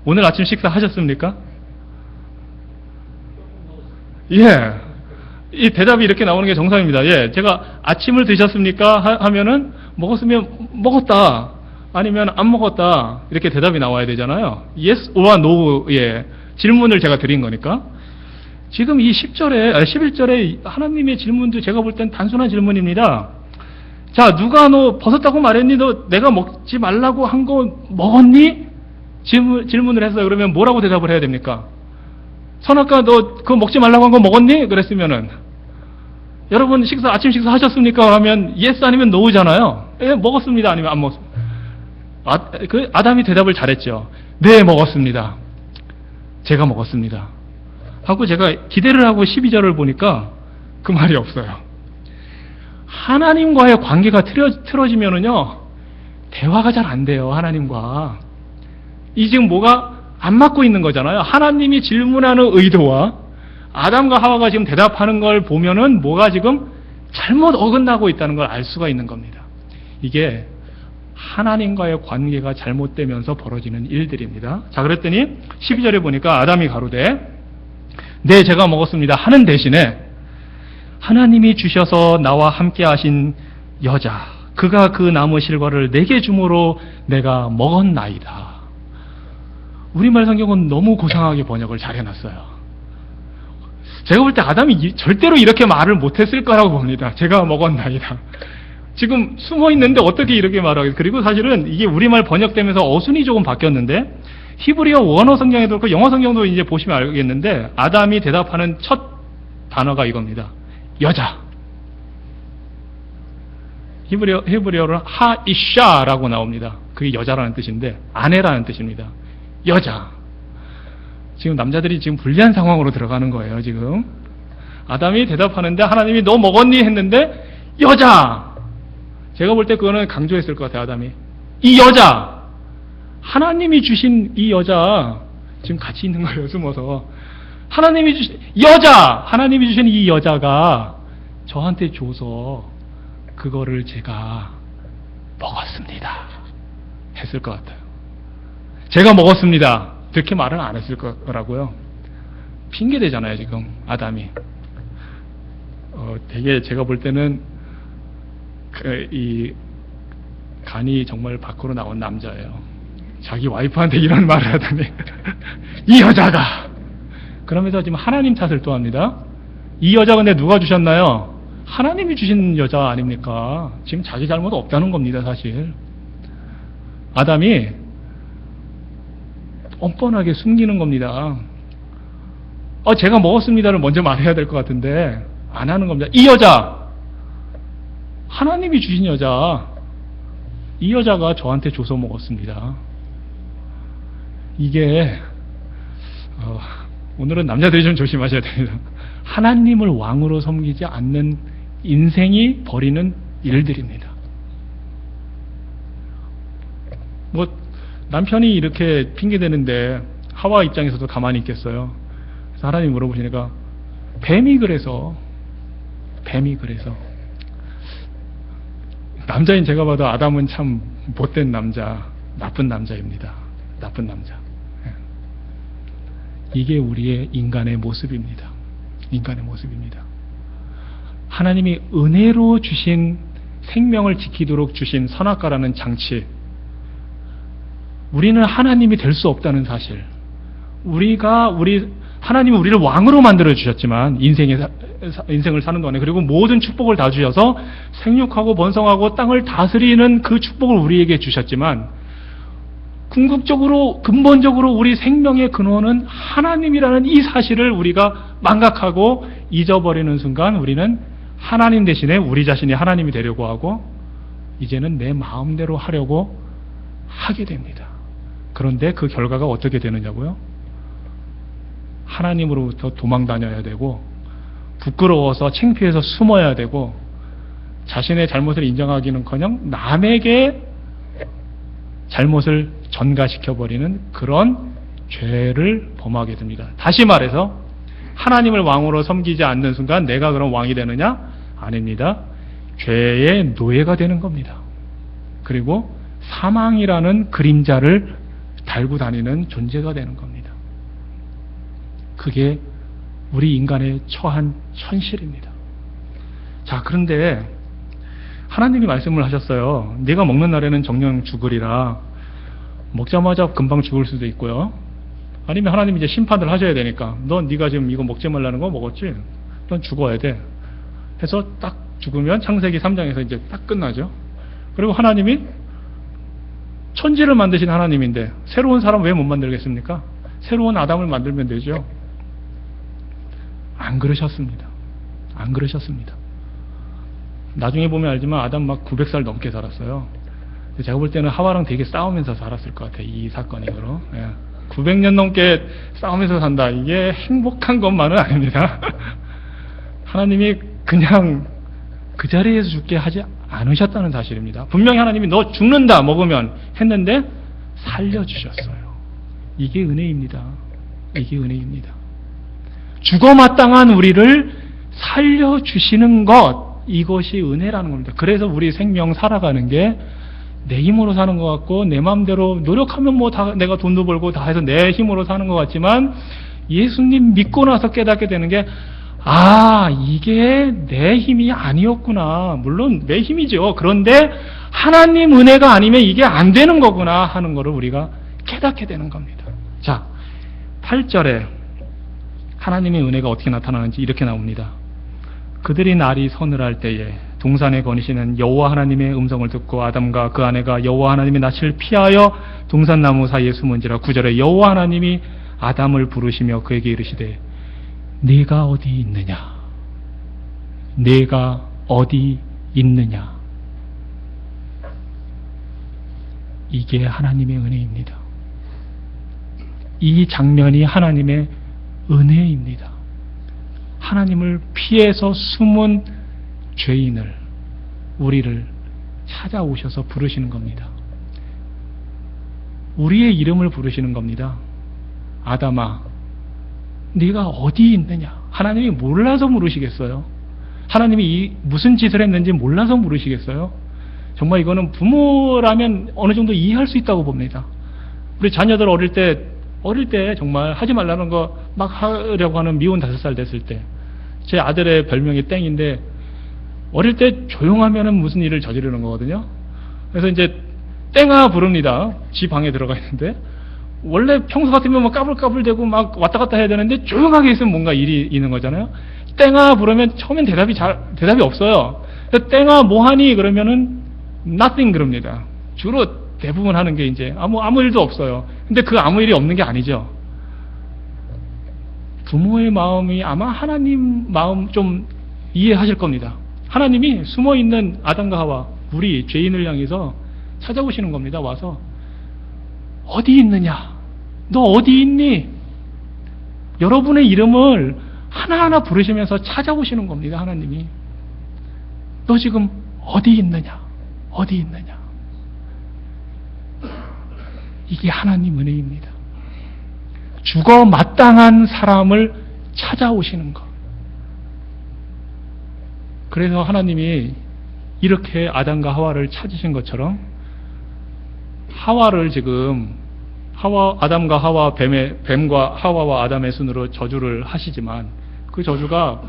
오늘 아침 식사 하셨습니까? 예. 이 대답이 이렇게 나오는 게 정상입니다. 예. 제가 아침을 드셨습니까? 하면은 먹었으면 먹었다. 아니면 안 먹었다. 이렇게 대답이 나와야 되잖아요. Yes or no. 예. 질문을 제가 드린 거니까. 지금 이 11절에 하나님의 질문도 제가 볼 땐 단순한 질문입니다. 자, 누가 너 벗었다고 말했니? 너 내가 먹지 말라고 한 거 먹었니? 질문을 했어요. 그러면 뭐라고 대답을 해야 됩니까? 선악과 너 그거 먹지 말라고 한 거 먹었니? 그랬으면은 여러분 아침 식사 하셨습니까? 하면 yes 아니면 no잖아요. 예, 먹었습니다. 아니면 안 먹었습니다. 아담이 대답을 잘했죠. 네, 먹었습니다. 제가 먹었습니다. 하고 제가 기대를 하고 12절을 보니까 그 말이 없어요. 하나님과의 관계가 틀어지면은요, 대화가 잘 안 돼요. 하나님과. 이 지금 뭐가 안 맞고 있는 거잖아요. 하나님이 질문하는 의도와 아담과 하와가 지금 대답하는 걸 보면은 뭐가 지금 잘못 어긋나고 있다는 걸 알 수가 있는 겁니다. 이게 하나님과의 관계가 잘못되면서 벌어지는 일들입니다. 자, 그랬더니 12절에 보니까 아담이 가로되 네, 제가 먹었습니다 하는 대신에 하나님이 주셔서 나와 함께 하신 여자, 그가 그 나무 실과를 내게 주므로 내가 먹었나이다. 우리말 성경은 너무 고상하게 번역을 잘 해놨어요. 제가 볼 때 아담이 절대로 이렇게 말을 못했을 거라고 봅니다. 제가 먹었나이다. 지금 숨어 있는데 어떻게 이렇게 말하겠어요? 그리고 사실은 이게 우리말 번역되면서 어순이 조금 바뀌었는데 히브리어 원어 성경에도 그렇고 영어 성경도 이제 보시면 알겠는데 아담이 대답하는 첫 단어가 이겁니다. 여자. 히브리어로 하이샤라고 나옵니다. 그게 여자라는 뜻인데 아내라는 뜻입니다. 여자. 지금 남자들이 지금 불리한 상황으로 들어가는 거예요, 지금. 아담이 대답하는데 하나님이 너 먹었니? 했는데 여자! 제가 볼 때 그거는 강조했을 것 같아요. 아담이. 이 여자! 하나님이 주신 이 여자 지금 같이 있는 거예요. 숨어서. 하나님이 주신 여자! 하나님이 주신 이 여자가 저한테 줘서 그거를 제가 먹었습니다. 했을 것 같아요. 제가 먹었습니다. 그렇게 말은 안 했을 거라고요. 핑계대잖아요, 지금 아담이. 되게 제가 볼 때는 이 간이 정말 밖으로 나온 남자예요. 자기 와이프한테 이런 말을 하다니 이 여자가 그러면서 지금 하나님 탓을 또 합니다. 이 여자 근데 누가 주셨나요? 하나님이 주신 여자 아닙니까? 지금 자기 잘못 없다는 겁니다, 사실. 아담이 뻔뻔하게 숨기는 겁니다. 제가 먹었습니다를 먼저 말해야 될 것 같은데 안 하는 겁니다. 이 여자! 하나님이 주신 여자, 이 여자가 저한테 줘서 먹었습니다. 이게 오늘은 남자들이 좀 조심하셔야 됩니다. 하나님을 왕으로 섬기지 않는 인생이 벌이는 일들입니다. 남편이 이렇게 핑계대는데 하와 입장에서도 가만히 있겠어요. 그래서 하나님 물어보시니까 뱀이 그래서 남자인 제가 봐도 아담은 참 못된 남자, 나쁜 남자입니다. 나쁜 남자. 이게 우리의 인간의 모습입니다. 인간의 모습입니다. 하나님이 은혜로 주신 생명을 지키도록 주신 선악과라는 장치, 우리는 하나님이 될 수 없다는 사실, 하나님은 우리를 왕으로 만들어 주셨지만 인생을 사는 동안에, 그리고 모든 축복을 다 주셔서 생육하고 번성하고 땅을 다스리는 그 축복을 우리에게 주셨지만, 궁극적으로 근본적으로 우리 생명의 근원은 하나님이라는 이 사실을 우리가 망각하고 잊어버리는 순간 우리는 하나님 대신에 우리 자신이 하나님이 되려고 하고 이제는 내 마음대로 하려고 하게 됩니다. 그런데 그 결과가 어떻게 되느냐고요? 하나님으로부터 도망 다녀야 되고, 부끄러워서 창피해서 숨어야 되고, 자신의 잘못을 인정하기는커녕 남에게 잘못을 전가시켜버리는 그런 죄를 범하게 됩니다. 다시 말해서 하나님을 왕으로 섬기지 않는 순간 내가 그럼 왕이 되느냐? 아닙니다. 죄의 노예가 되는 겁니다. 그리고 사망이라는 그림자를 달고 다니는 존재가 되는 겁니다. 그게 우리 인간의 처한 현실입니다. 자, 그런데 하나님이 말씀을 하셨어요. 네가 먹는 날에는 정령 죽으리라. 먹자마자 금방 죽을 수도 있고요. 아니면 하나님이 이제 심판을 하셔야 되니까 네가 지금 이거 먹지 말라는 거 먹었지? 넌 죽어야 돼. 해서 딱 죽으면 창세기 3장에서 이제 딱 끝나죠. 그리고 하나님이 천지를 만드신 하나님인데 새로운 사람 왜 못 만들겠습니까? 새로운 아담을 만들면 되죠. 안 그러셨습니다. 안 그러셨습니다. 나중에 보면 알지만 아담 막 900살 넘게 살았어요. 제가 볼 때는 하와랑 되게 싸우면서 살았을 것 같아요. 이 사건이 그럼. 900년 넘게 싸우면서 산다. 이게 행복한 것만은 아닙니다. 하나님이 그냥 그 자리에서 죽게 하지 않으셨다는 사실입니다. 분명히 하나님이 너 죽는다 먹으면 했는데 살려주셨어요. 이게 은혜입니다. 이게 은혜입니다. 죽어 마땅한 우리를 살려주시는 것, 이것이 은혜라는 겁니다. 그래서 우리 생명 살아가는 게 내 힘으로 사는 것 같고 내 마음대로 노력하면 뭐 다 내가 돈도 벌고 다 해서 내 힘으로 사는 것 같지만, 예수님 믿고 나서 깨닫게 되는 게 이게 내 힘이 아니었구나. 물론 내 힘이죠. 그런데 하나님 은혜가 아니면 이게 안 되는 거구나 하는 것을 우리가 깨닫게 되는 겁니다. 자, 8절에 하나님의 은혜가 어떻게 나타나는지 이렇게 나옵니다. 그들이 날이 서늘할 때에 동산에 거니시는 여호와 하나님의 음성을 듣고 아담과 그 아내가 여호와 하나님의 낯을 피하여 동산나무 사이에 숨은지라. 9절에 여호와 하나님이 아담을 부르시며 그에게 이르시되 네가 어디 있느냐? 네가 어디 있느냐? 이게 하나님의 은혜입니다. 이 장면이 하나님의 은혜입니다. 하나님을 피해서 숨은 죄인을, 우리를 찾아오셔서 부르시는 겁니다. 우리의 이름을 부르시는 겁니다. 아담아, 네가 어디 있느냐? 하나님이 몰라서 물으시겠어요? 하나님이 무슨 짓을 했는지 몰라서 물으시겠어요? 정말 이거는 부모라면 어느 정도 이해할 수 있다고 봅니다. 우리 자녀들 어릴 때 정말 하지 말라는 거 막 하려고 하는 미운 5살 됐을 때, 제 아들의 별명이 땡인데, 어릴 때 조용하면은 무슨 일을 저지르는 거거든요. 그래서 이제 땡아 부릅니다. 지 방에 들어가 있는데, 원래 평소 같으면 막 까불까불대고 막 왔다 갔다 해야 되는데, 조용하게 있으면 뭔가 일이 있는 거잖아요. 땡아 부르면 처음엔 대답이 없어요. 땡아 뭐하니? 그러면은 nothing 그럽니다. 주로 대부분 하는 게 이제 아무 일도 없어요. 근데 그 아무 일이 없는 게 아니죠. 부모의 마음이 아마 하나님 마음 좀 이해하실 겁니다. 하나님이 숨어있는 아담과 하와, 우리 죄인을 향해서 찾아오시는 겁니다. 와서 어디 있느냐? 너 어디 있니? 여러분의 이름을 하나하나 부르시면서 찾아오시는 겁니다. 하나님이. 너 지금 어디 있느냐? 어디 있느냐? 이게 하나님 은혜입니다. 죽어 마땅한 사람을 찾아오시는 것. 그래서 하나님이 이렇게 아담과 하와를 찾으신 것처럼 하와를 지금 아담과 하와 뱀과 하와와 아담의 순으로 저주를 하시지만 그 저주가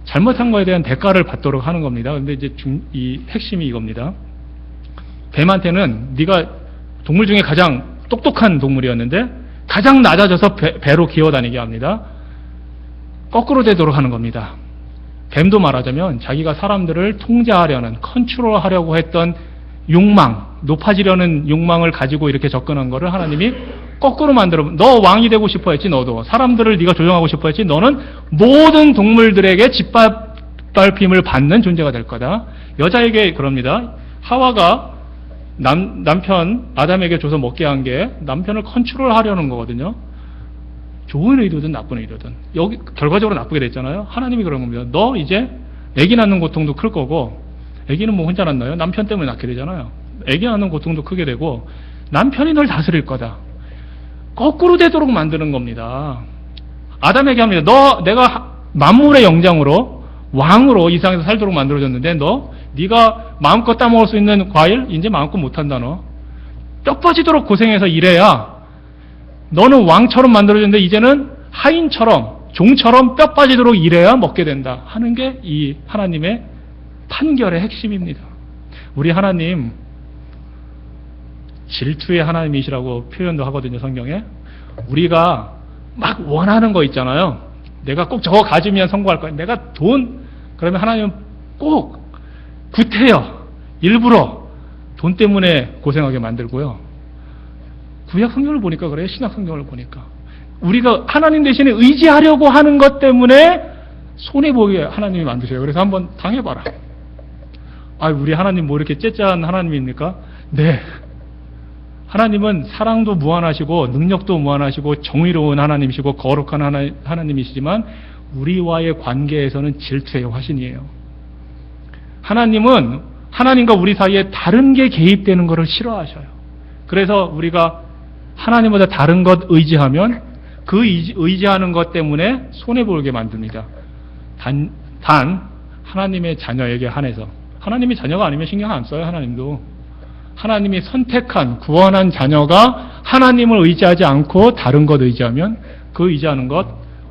잘못한 거에 대한 대가를 받도록 하는 겁니다. 근데 이제 이 핵심이 이겁니다. 뱀한테는 네가 동물 중에 가장 똑똑한 동물이었는데 가장 낮아져서 배로 기어다니게 합니다. 거꾸로 되도록 하는 겁니다. 뱀도 말하자면 자기가 사람들을 통제하려는, 컨트롤하려고 했던 욕망, 높아지려는 욕망을 가지고 이렇게 접근한 거를 하나님이 거꾸로 만들어, 너 왕이 되고 싶어 했지, 너도. 사람들을 네가 조종하고 싶어 했지, 너는 모든 동물들에게 짓밟힘을 받는 존재가 될 거다. 여자에게 그럽니다. 하와가 남편 아담에게 줘서 먹게 한 게 남편을 컨트롤하려는 거거든요. 좋은 의도든 나쁜 의도든. 여기 결과적으로 나쁘게 됐잖아요. 하나님이 그런 겁니다. 너 이제 아기 낳는 고통도 클 거고, 아기는 뭐 혼자 낳나요? 남편 때문에 낳게 되잖아요. 아기 낳는 고통도 크게 되고 남편이 널 다스릴 거다. 거꾸로 되도록 만드는 겁니다. 아담에게 합니다. 내가 만물의 영장으로 왕으로 이 세상에서 살도록 만들어졌는데 네가 마음껏 따먹을 수 있는 과일 이제 마음껏 못한다. 너 뼈 빠지도록 고생해서 일해야 너는 왕처럼 만들어졌는데 이제는 하인처럼 종처럼 뼈 빠지도록 일해야 먹게 된다 하는 게 이 하나님의 판결의 핵심입니다. 우리 하나님 질투의 하나님이시라고 표현도 하거든요. 성경에. 우리가 막 원하는 거 있잖아요. 내가 꼭 저거 가지면 성공할 거야. 내가 그러면 하나님은 꼭 구태여 일부러 돈 때문에 고생하게 만들고요. 구약 성경을 보니까 그래요. 신약 성경을 보니까 우리가 하나님 대신에 의지하려고 하는 것 때문에 손해보게 하나님이 만드셔요. 그래서 한번 당해봐라. 우리 하나님 뭐 이렇게 째째한 하나님입니까? 네. 하나님은 사랑도 무한하시고 능력도 무한하시고 정의로운 하나님이시고 거룩한 하나님이시지만 우리와의 관계에서는 질투의 화신이에요. 하나님은 하나님과 우리 사이에 다른 게 개입되는 것을 싫어하셔요. 그래서 우리가 하나님보다 다른 것 의지하면 그 의지하는 것 때문에 손해보게 만듭니다. 단 하나님의 자녀에게 한해서. 하나님의 자녀가 아니면 신경 안 써요. 하나님도. 하나님이 선택한 구원한 자녀가 하나님을 의지하지 않고 다른 것 의지하면 그 의지하는 것,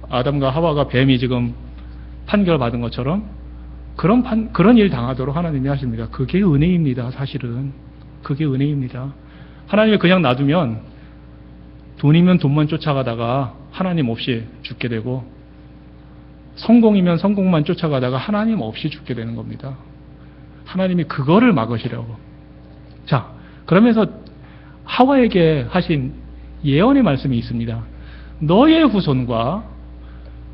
아담과 하와가 뱀이 지금 판결받은 것처럼 그런 일 당하도록 하나님이 하십니다. 그게 은혜입니다. 사실은 그게 은혜입니다. 하나님이 그냥 놔두면 돈이면 돈만 쫓아가다가 하나님 없이 죽게 되고, 성공이면 성공만 쫓아가다가 하나님 없이 죽게 되는 겁니다. 하나님이 그거를 막으시려고. 자, 그러면서 하와에게 하신 예언의 말씀이 있습니다. 너의 후손과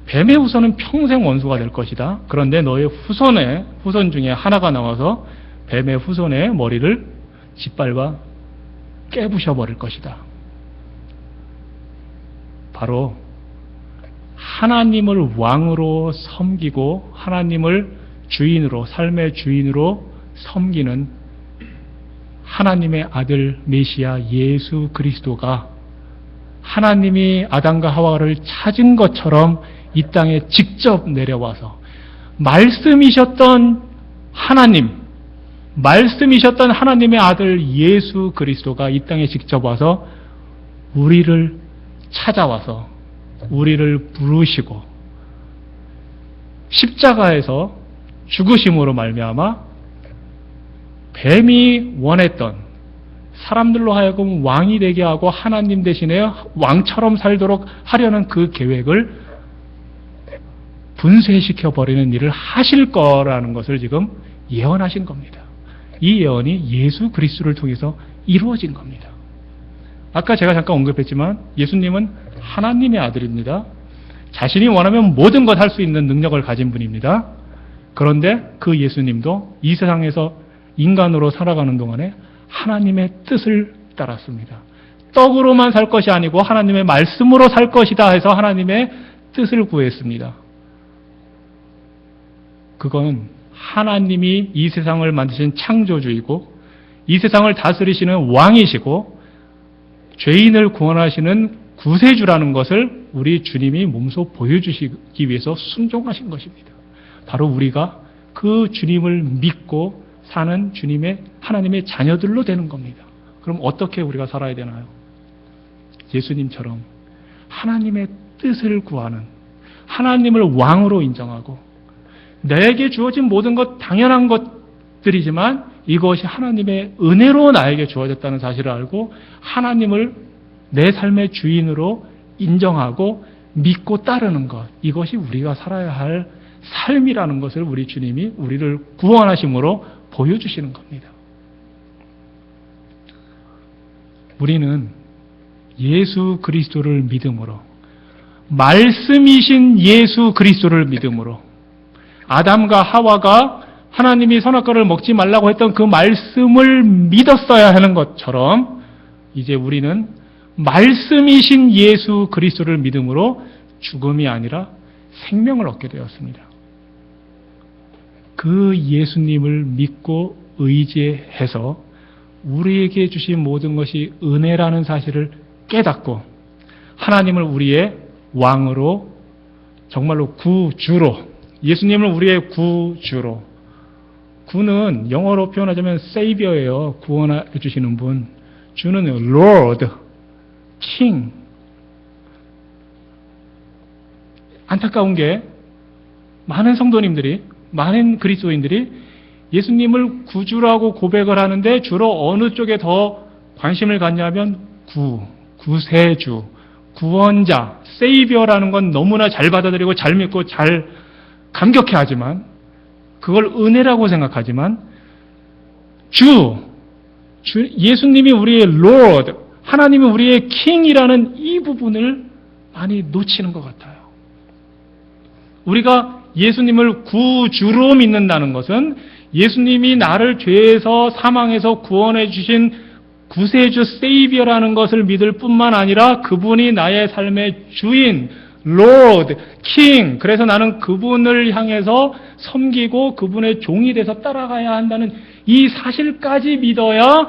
뱀의 후손은 평생 원수가 될 것이다. 그런데 너의 후손 중에 하나가 나와서 뱀의 후손의 머리를 짓밟아 깨부셔 버릴 것이다. 바로 하나님을 왕으로 섬기고 하나님을 주인으로, 삶의 주인으로 섬기는 하나님의 아들 메시아 예수 그리스도가 하나님이 아담과 하와를 찾은 것처럼 이 땅에 직접 내려와서 말씀이셨던 하나님의 아들 예수 그리스도가 이 땅에 직접 와서 우리를 찾아와서 우리를 부르시고 십자가에서 죽으심으로 말미암아 뱀이 원했던 사람들로 하여금 왕이 되게 하고 하나님 대신에 왕처럼 살도록 하려는 그 계획을 분쇄시켜버리는 일을 하실 거라는 것을 지금 예언하신 겁니다. 이 예언이 예수 그리스도를 통해서 이루어진 겁니다. 아까 제가 잠깐 언급했지만 예수님은 하나님의 아들입니다. 자신이 원하면 모든 것 할 수 있는 능력을 가진 분입니다. 그런데 그 예수님도 이 세상에서 인간으로 살아가는 동안에 하나님의 뜻을 따랐습니다. 떡으로만 살 것이 아니고 하나님의 말씀으로 살 것이다 해서 하나님의 뜻을 구했습니다. 그건 하나님이 이 세상을 만드신 창조주이고 이 세상을 다스리시는 왕이시고 죄인을 구원하시는 구세주라는 것을 우리 주님이 몸소 보여주시기 위해서 순종하신 것입니다. 바로 우리가 그 주님을 믿고 사는 하나님의 자녀들로 되는 겁니다. 그럼 어떻게 우리가 살아야 되나요? 예수님처럼 하나님의 뜻을 구하는, 하나님을 왕으로 인정하고 내게 주어진 모든 것 당연한 것들이지만 이것이 하나님의 은혜로 나에게 주어졌다는 사실을 알고 하나님을 내 삶의 주인으로 인정하고 믿고 따르는 것, 이것이 우리가 살아야 할 삶이라는 것을 우리 주님이 우리를 구원하심으로 보여주시는 겁니다. 우리는 예수 그리스도를 믿음으로, 말씀이신 예수 그리스도를 믿음으로, 아담과 하와가 하나님이 선악과를 먹지 말라고 했던 그 말씀을 믿었어야 하는 것처럼 이제 우리는 말씀이신 예수 그리스도를 믿음으로 죽음이 아니라 생명을 얻게 되었습니다. 그 예수님을 믿고 의지해서 우리에게 주신 모든 것이 은혜라는 사실을 깨닫고 하나님을 우리의 왕으로, 정말로 구주로, 예수님을 우리의 구주로, 구는 영어로 표현하자면 Savior예요. 구원해 주시는 분. 주는 Lord, King. 안타까운 게 많은 성도님들이, 많은 그리스도인들이 예수님을 구주라고 고백을 하는데 주로 어느 쪽에 더 관심을 갖냐면 구세주, 구원자, 세이비어라는 건 너무나 잘 받아들이고 잘 믿고 잘 감격해하지만 그걸 은혜라고 생각하지만 예수님이 우리의 Lord, 하나님이 우리의 King이라는 이 부분을 많이 놓치는 것 같아요. 우리가 예수님을 구주로 믿는다는 것은 예수님이 나를 죄에서 사망에서 구원해 주신 구세주 세이비어라는 것을 믿을 뿐만 아니라 그분이 나의 삶의 주인, Lord, King, 그래서 나는 그분을 향해서 섬기고 그분의 종이 돼서 따라가야 한다는 이 사실까지 믿어야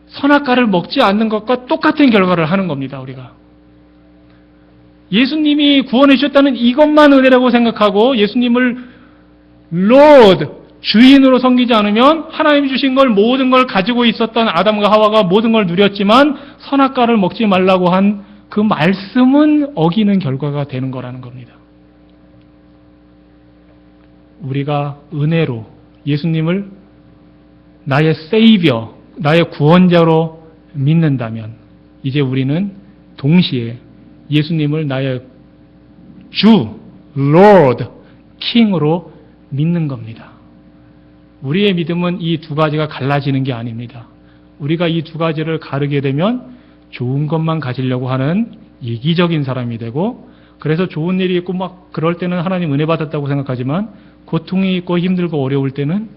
선악과를 먹지 않는 것과 똑같은 결과를 하는 겁니다. 우리가 예수님이 구원해 주셨다는 이것만 은혜라고 생각하고 예수님을 Lord, 주인으로 섬기지 않으면 하나님이 주신 걸 모든 걸 가지고 있었던 아담과 하와가 모든 걸 누렸지만 선악과를 먹지 말라고 한 그 말씀은 어기는 결과가 되는 거라는 겁니다. 우리가 은혜로 예수님을 나의 세이비어, 나의 구원자로 믿는다면 이제 우리는 동시에 예수님을 나의 주, Lord, King으로 믿는 겁니다. 우리의 믿음은 이 두 가지가 갈라지는 게 아닙니다. 우리가 이 두 가지를 가르게 되면 좋은 것만 가지려고 하는 이기적인 사람이 되고, 그래서 좋은 일이 있고 막 그럴 때는 하나님 은혜 받았다고 생각하지만 고통이 있고 힘들고 어려울 때는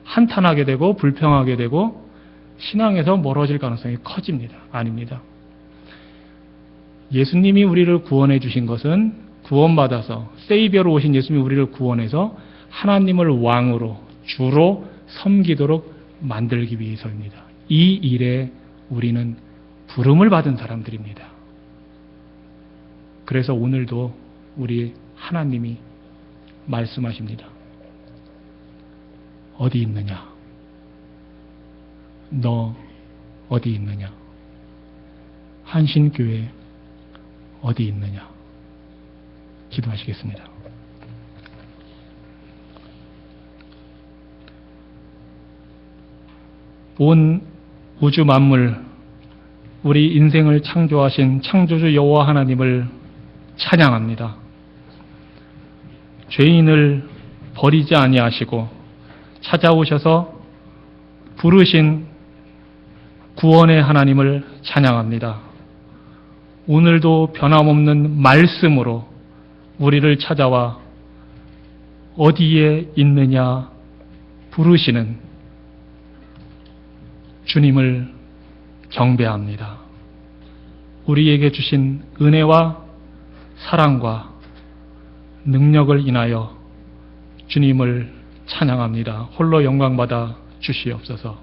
한탄하게 되고 불평하게 되고 신앙에서 멀어질 가능성이 커집니다. 아닙니다. 예수님이 우리를 구원해 주신 것은 구원받아서 세이비어로 오신 예수님이 우리를 구원해서 하나님을 왕으로 주로 섬기도록 만들기 위해서입니다. 이 일에 우리는 부름을 받은 사람들입니다. 그래서 오늘도 우리 하나님이 말씀하십니다. 어디 있느냐? 너 어디 있느냐? 한신교회 어디 있느냐? 기도하시겠습니다. 온 우주 만물, 우리 인생을 창조하신 창조주 여호와 하나님을 찬양합니다. 죄인을 버리지 아니하시고 찾아오셔서 부르신 구원의 하나님을 찬양합니다. 오늘도 변함없는 말씀으로 우리를 찾아와 어디에 있느냐 부르시는 주님을 경배합니다. 우리에게 주신 은혜와 사랑과 능력을 인하여 주님을 찬양합니다. 홀로 영광받아 주시옵소서.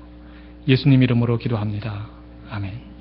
예수님 이름으로 기도합니다. 아멘.